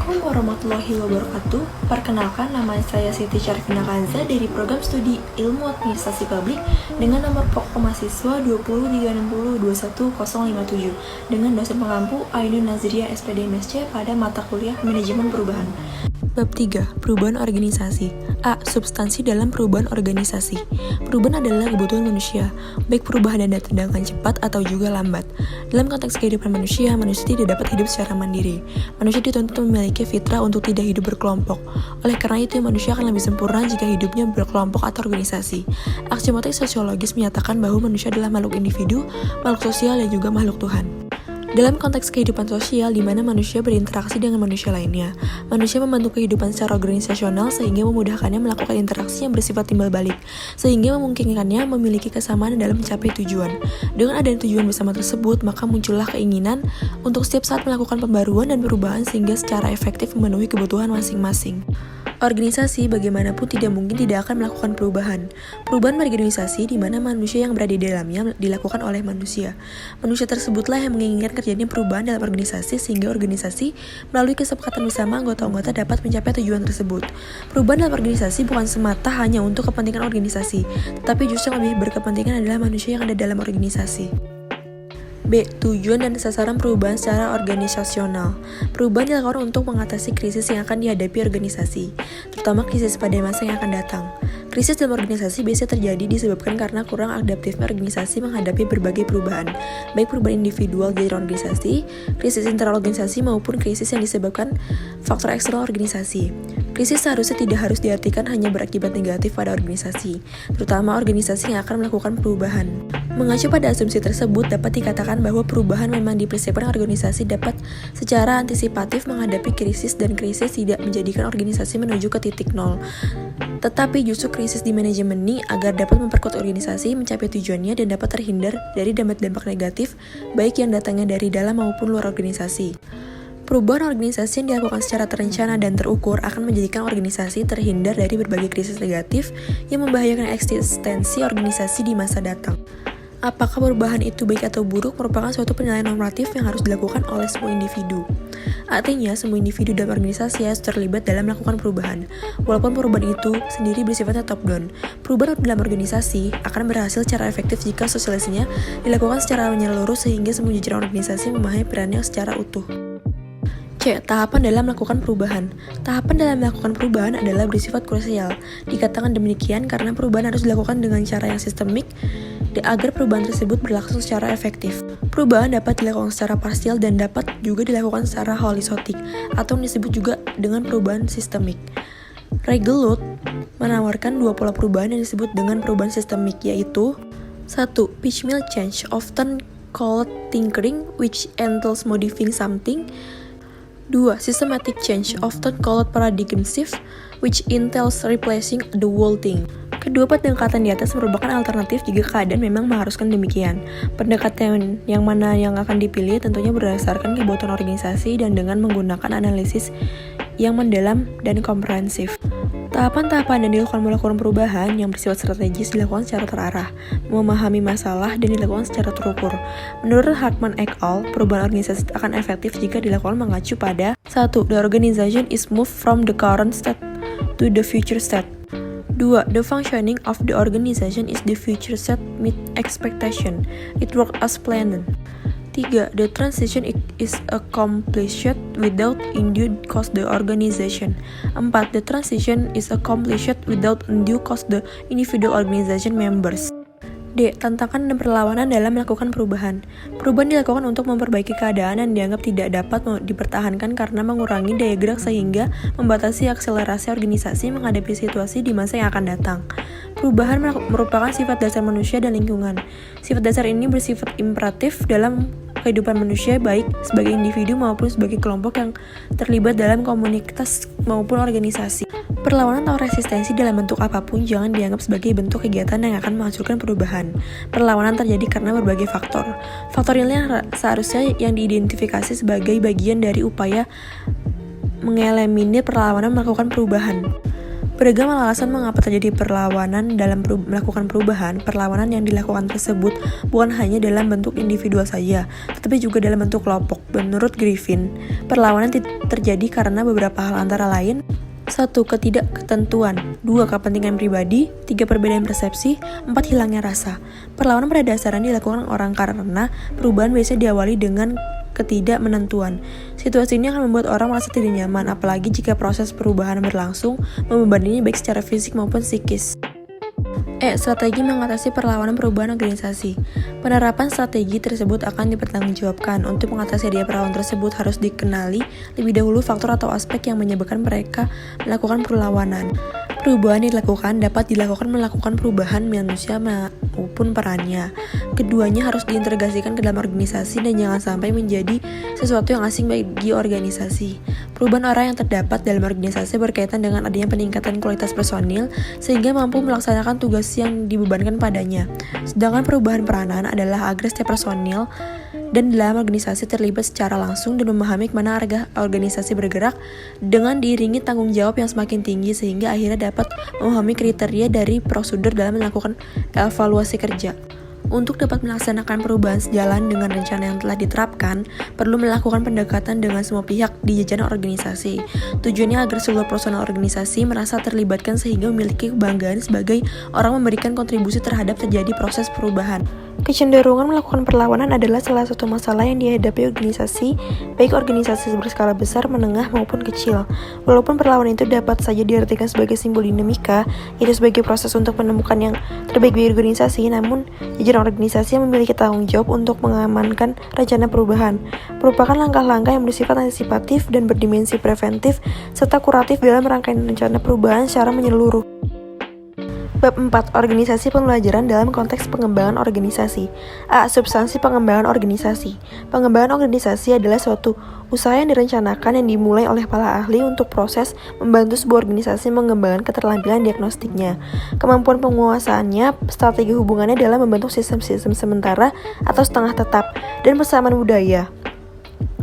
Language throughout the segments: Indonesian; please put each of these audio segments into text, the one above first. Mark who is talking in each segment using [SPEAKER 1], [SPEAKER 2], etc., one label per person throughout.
[SPEAKER 1] Assalamualaikum warahmatullahi wabarakatuh. Perkenalkan, nama saya Siti Syarifina Kanza dari Program Studi Ilmu Administrasi Publik dengan nomor pokok mahasiswa 20360210057 dengan dosen pengampu Ainun Nazria SPD MSc pada mata kuliah Manajemen Perubahan. Bab 3. Perubahan organisasi. A. Substansi dalam perubahan organisasi. Perubahan adalah kebutuhan manusia, baik perubahan yang datang dengan cepat atau juga lambat. Dalam konteks kehidupan manusia tidak dapat hidup secara mandiri. Manusia dituntut memiliki fitrah untuk tidak hidup berkelompok. Oleh karena itu, manusia akan lebih sempurna jika hidupnya berkelompok atau organisasi. Aksiomatik sosiologis menyatakan bahwa manusia adalah makhluk individu, makhluk sosial, dan juga makhluk Tuhan. Dalam konteks kehidupan sosial di mana manusia berinteraksi dengan manusia lainnya, manusia membantu kehidupan secara organisasional sehingga memudahkannya melakukan interaksi yang bersifat timbal balik, sehingga memungkinkannya memiliki kesamaan dalam mencapai tujuan. Dengan adanya tujuan bersama tersebut, maka muncullah keinginan untuk setiap saat melakukan pembaruan dan perubahan sehingga secara efektif memenuhi kebutuhan masing-masing. Organisasi bagaimanapun tidak mungkin tidak akan melakukan perubahan. Perubahan berorganisasi di mana manusia yang berada di dalamnya dilakukan oleh manusia. Manusia tersebutlah yang menginginkan terjadinya perubahan dalam organisasi sehingga organisasi melalui kesepakatan bersama anggota-anggota dapat mencapai tujuan tersebut. Perubahan dalam organisasi bukan semata hanya untuk kepentingan organisasi, tetapi justru yang lebih berkepentingan adalah manusia yang ada dalam organisasi. B. Tujuan dan sasaran perubahan secara organisasional. Perubahan dilakukan untuk mengatasi krisis yang akan dihadapi organisasi, terutama krisis pada masa yang akan datang. Krisis dalam organisasi biasanya terjadi disebabkan karena kurang adaptifnya organisasi menghadapi berbagai perubahan, baik perubahan individual di organisasi, krisis interorganisasi maupun krisis yang disebabkan faktor eksternal organisasi. Krisis seharusnya tidak harus diartikan hanya berakibat negatif pada organisasi, terutama organisasi yang akan melakukan perubahan. Mengacu pada asumsi tersebut, dapat dikatakan bahwa perubahan memang dipersiapkan organisasi dapat secara antisipatif menghadapi krisis dan krisis tidak menjadikan organisasi menuju ke titik nol. Tetapi justru krisis di manajemen ini agar dapat memperkuat organisasi mencapai tujuannya dan dapat terhindar dari dampak negatif baik yang datangnya dari dalam maupun luar organisasi. Perubahan organisasi yang dilakukan secara terencana dan terukur akan menjadikan organisasi terhindar dari berbagai krisis negatif yang membahayakan eksistensi organisasi di masa datang. Apakah perubahan itu baik atau buruk merupakan suatu penilaian normatif yang harus dilakukan oleh semua individu. Artinya, semua individu dalam organisasi harus terlibat dalam melakukan perubahan. Walaupun perubahan itu sendiri bersifatnya top-down, perubahan dalam organisasi akan berhasil secara efektif jika sosialisasinya dilakukan secara menyeluruh sehingga semua jajaran organisasi memahami perannya secara utuh. C. Tahapan dalam melakukan perubahan. Tahapan dalam melakukan perubahan adalah bersifat krusial. Dikatakan demikian karena perubahan harus dilakukan dengan cara yang sistemik agar perubahan tersebut berlangsung secara efektif. Perubahan dapat dilakukan secara parsial dan dapat juga dilakukan secara holistotik atau disebut juga dengan perubahan sistemik. Regeluth menawarkan dua pola perubahan yang disebut dengan perubahan sistemik, yaitu 1. Piecemeal change, often called tinkering, which entails modifying something. 2. Systematic change, often called paradigm shift, which entails replacing the whole thing. Kedua pendekatan di atas merupakan alternatif jika keadaan memang mengharuskan demikian. Pendekatan yang mana yang akan dipilih tentunya berdasarkan kebutuhan organisasi dan dengan menggunakan analisis yang mendalam dan komprehensif. Tahapan-tahapan yang dilakukan melakukan perubahan yang bersifat strategis dilakukan secara terarah, memahami masalah, dan dilakukan secara terukur. Menurut Hartman et al., perubahan organisasi akan efektif jika dilakukan mengacu pada 1. The organization is moved from the current state to the future state. 2. The functioning of the organization is the future state meet expectation. It works as planned. 3. The transition is accomplished without undue cost the organization. 4. The transition is accomplished without undue cost the individual organization members. D. Tantangan dan perlawanan dalam melakukan perubahan. Perubahan dilakukan untuk memperbaiki keadaan yang dianggap tidak dapat dipertahankan karena mengurangi daya gerak sehingga membatasi akselerasi organisasi menghadapi situasi di masa yang akan datang. Perubahan merupakan sifat dasar manusia dan lingkungan. Sifat dasar ini bersifat imperatif dalam kehidupan manusia baik sebagai individu maupun sebagai kelompok yang terlibat dalam komunitas maupun organisasi. Perlawanan atau resistensi dalam bentuk apapun jangan dianggap sebagai bentuk kegiatan yang akan menghasilkan perubahan. Perlawanan terjadi karena berbagai faktor. Faktor ini seharusnya yang diidentifikasi sebagai bagian dari upaya mengeliminir perlawanan melakukan perubahan. Beragam alasan mengapa terjadi perlawanan dalam melakukan perubahan. Perlawanan yang dilakukan tersebut bukan hanya dalam bentuk individual saja, tetapi juga dalam bentuk kelompok. Menurut Griffin, perlawanan terjadi karena beberapa hal antara lain: 1. Ketidakketentuan, 2. Kepentingan pribadi, 3. Perbedaan persepsi, 4. Hilangnya rasa. Perlawanan pada dasarnya dilakukan orang karena perubahan biasanya diawali dengan ketidakmenentuan. Situasi ini akan membuat orang merasa tidak nyaman, apalagi jika proses perubahan berlangsung, membebaninya baik secara fisik maupun psikis. Strategi mengatasi perlawanan perubahan organisasi. Penerapan strategi tersebut akan dipertanggungjawabkan. Untuk mengatasi adanya perlawanan tersebut harus dikenali lebih dahulu faktor atau aspek yang menyebabkan mereka melakukan perlawanan. Perubahan yang dapat dilakukan melakukan perubahan manusia maupun perannya. Keduanya harus diintegrasikan ke dalam organisasi dan jangan sampai menjadi sesuatu yang asing bagi organisasi. Perubahan orang yang terdapat dalam organisasi berkaitan dengan adanya peningkatan kualitas personil sehingga mampu melaksanakan tugas yang dibebankan padanya. Sedangkan perubahan peranan adalah agar setiap personil dan dalam organisasi terlibat secara langsung dan memahami kemana arah organisasi bergerak dengan diiringi tanggung jawab yang semakin tinggi sehingga akhirnya dapat memahami kriteria dari prosedur dalam melakukan evaluasi kerja. Untuk dapat melaksanakan perubahan sejalan dengan rencana yang telah diterapkan, perlu melakukan pendekatan dengan semua pihak di jajaran organisasi. Tujuannya agar seluruh personel organisasi merasa terlibatkan sehingga memiliki kebanggaan sebagai orang memberikan kontribusi terhadap terjadi proses perubahan. Kecenderungan melakukan perlawanan adalah salah satu masalah yang dihadapi organisasi, baik organisasi berskala besar, menengah, maupun kecil. Walaupun perlawanan itu dapat saja diartikan sebagai simbol dinamika, yaitu sebagai proses untuk menemukan yang terbaik bagi organisasi, namun jajaran organisasi yang memiliki tanggung jawab untuk mengamankan rencana perubahan, merupakan langkah-langkah yang bersifat antisipatif dan berdimensi preventif, serta kuratif dalam rangkaian rencana perubahan secara menyeluruh. Bab 4. Organisasi pembelajaran dalam konteks pengembangan organisasi. Substansi pengembangan organisasi. Pengembangan organisasi adalah suatu usaha yang direncanakan yang dimulai oleh para ahli untuk proses membantu sebuah organisasi mengembangkan keterampilan diagnostiknya, kemampuan penguasaannya, strategi hubungannya dalam membentuk sistem-sistem sementara atau setengah tetap, dan persamaan budaya.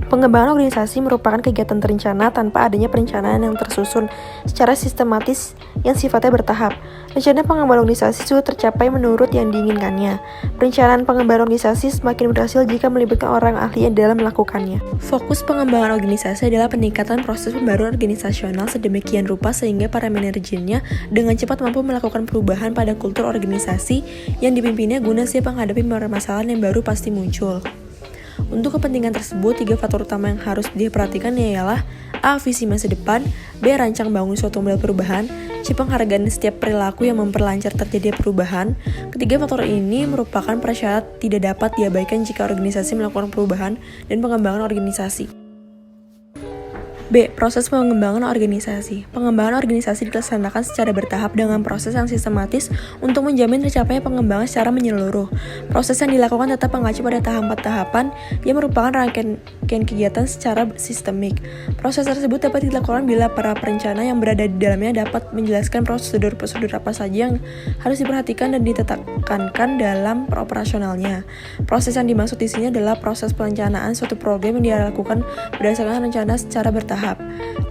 [SPEAKER 1] Pengembangan organisasi merupakan kegiatan terencana tanpa adanya perencanaan yang tersusun secara sistematis yang sifatnya bertahap. Rencana pengembangan organisasi sudah tercapai menurut yang diinginkannya. Perencanaan pengembangan organisasi semakin berhasil jika melibatkan orang ahli yang dalam melakukannya. Fokus pengembangan organisasi adalah peningkatan proses pembaruan organisasional sedemikian rupa sehingga para manajernya dengan cepat mampu melakukan perubahan pada kultur organisasi yang dipimpinnya guna siap menghadapi permasalahan yang baru pasti muncul. Untuk kepentingan tersebut, 3 faktor utama yang harus diperhatikan ialah A. Visi masa depan, B. Rancang bangun suatu model perubahan, C. Penghargaan setiap perilaku yang memperlancar terjadi perubahan. Ketiga faktor ini merupakan prasyarat tidak dapat diabaikan jika organisasi melakukan perubahan dan pengembangan organisasi. B. Proses pengembangan organisasi. Pengembangan organisasi dilaksanakan secara bertahap dengan proses yang sistematis untuk menjamin tercapainya pengembangan secara menyeluruh. Proses yang dilakukan tetap mengacu pada tahapan-tahapan yang merupakan rangkaian kegiatan secara sistemik. Proses tersebut dapat dilakukan bila para perencana yang berada di dalamnya dapat menjelaskan prosedur-prosedur apa saja yang harus diperhatikan dan ditekankan dalam operasionalnya. Proses yang dimaksud di sini adalah proses perencanaan suatu program yang dilakukan berdasarkan rencana secara bertahap.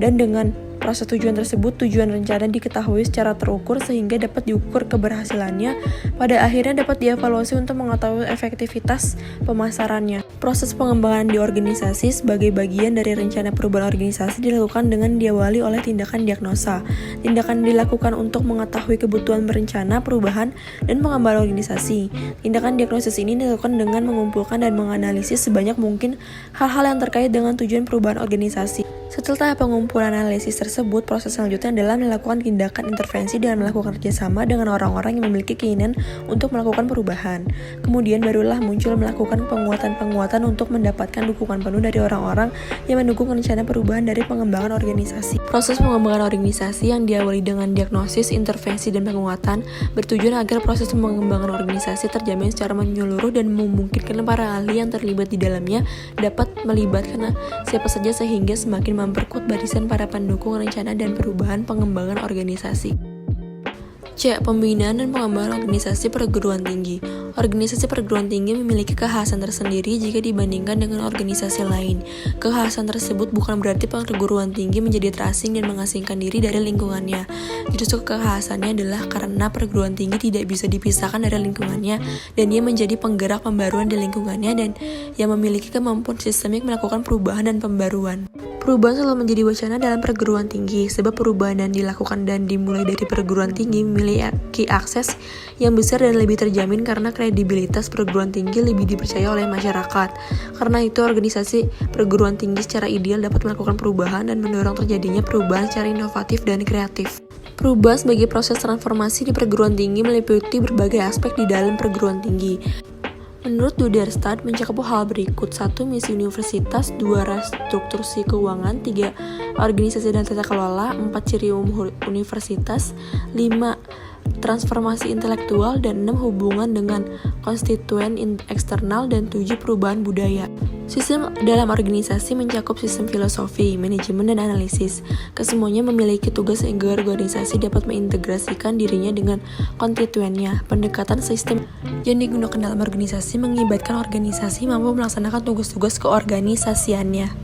[SPEAKER 1] Dan dengan proses tujuan tersebut, tujuan rencana diketahui secara terukur sehingga dapat diukur keberhasilannya. Pada akhirnya dapat dievaluasi untuk mengetahui efektivitas pemasarannya. Proses pengembangan di organisasi sebagai bagian dari rencana perubahan organisasi dilakukan dengan diawali oleh tindakan diagnosa. Tindakan dilakukan untuk mengetahui kebutuhan berencana perubahan dan pengembangan organisasi. Tindakan diagnosis ini dilakukan dengan mengumpulkan dan menganalisis sebanyak mungkin hal-hal yang terkait dengan tujuan perubahan organisasi. Setelah tahap pengumpulan analisis tersebut, proses selanjutnya adalah melakukan tindakan intervensi dengan melakukan kerjasama dengan orang-orang yang memiliki keinginan untuk melakukan perubahan. Kemudian barulah muncul melakukan penguatan-penguatan untuk mendapatkan dukungan penuh dari orang-orang yang mendukung rencana perubahan dari pengembangan organisasi. Proses pengembangan organisasi yang diawali dengan diagnosis, intervensi, dan penguatan bertujuan agar proses pengembangan organisasi terjamin secara menyeluruh dan memungkinkan para ahli yang terlibat di dalamnya dapat melibatkan siapa saja sehingga semakin memperkuat barisan para pendukung rencana dan perubahan pengembangan organisasi. C. Pembinaan dan pengembangan organisasi perguruan tinggi. Organisasi perguruan tinggi memiliki kekhasan tersendiri jika dibandingkan dengan organisasi lain. Kekhasan tersebut bukan berarti perguruan tinggi menjadi terasing dan mengasingkan diri dari lingkungannya. Justru kekhasannya adalah karena perguruan tinggi tidak bisa dipisahkan dari lingkungannya dan ia menjadi penggerak pembaruan di lingkungannya dan yang memiliki kemampuan sistemik melakukan perubahan dan pembaruan. Perubahan selalu menjadi wacana dalam perguruan tinggi, sebab perubahan yang dilakukan dan dimulai dari perguruan tinggi memiliki akses yang besar dan lebih terjamin karena kredibilitas perguruan tinggi lebih dipercaya oleh masyarakat. Karena itu, organisasi perguruan tinggi secara ideal dapat melakukan perubahan dan mendorong terjadinya perubahan secara inovatif dan kreatif. Perubahan sebagai proses transformasi di perguruan tinggi meliputi berbagai aspek di dalam perguruan tinggi. Menurut Duderstadt mencakup hal berikut: 1. Misi universitas, 2. Restrukturasi keuangan, 3. Organisasi dan tata kelola, 4. Ciri umum universitas, 5. Transformasi intelektual, dan 6. Hubungan dengan konstituen eksternal, dan 7. Perubahan budaya. Sistem dalam organisasi mencakup sistem filosofi, manajemen, dan analisis. Kesemuanya memiliki tugas sehingga organisasi dapat mengintegrasikan dirinya dengan konstituennya. Pendekatan sistem yang digunakan dalam organisasi mengibatkan organisasi mampu melaksanakan tugas-tugas keorganisasiannya.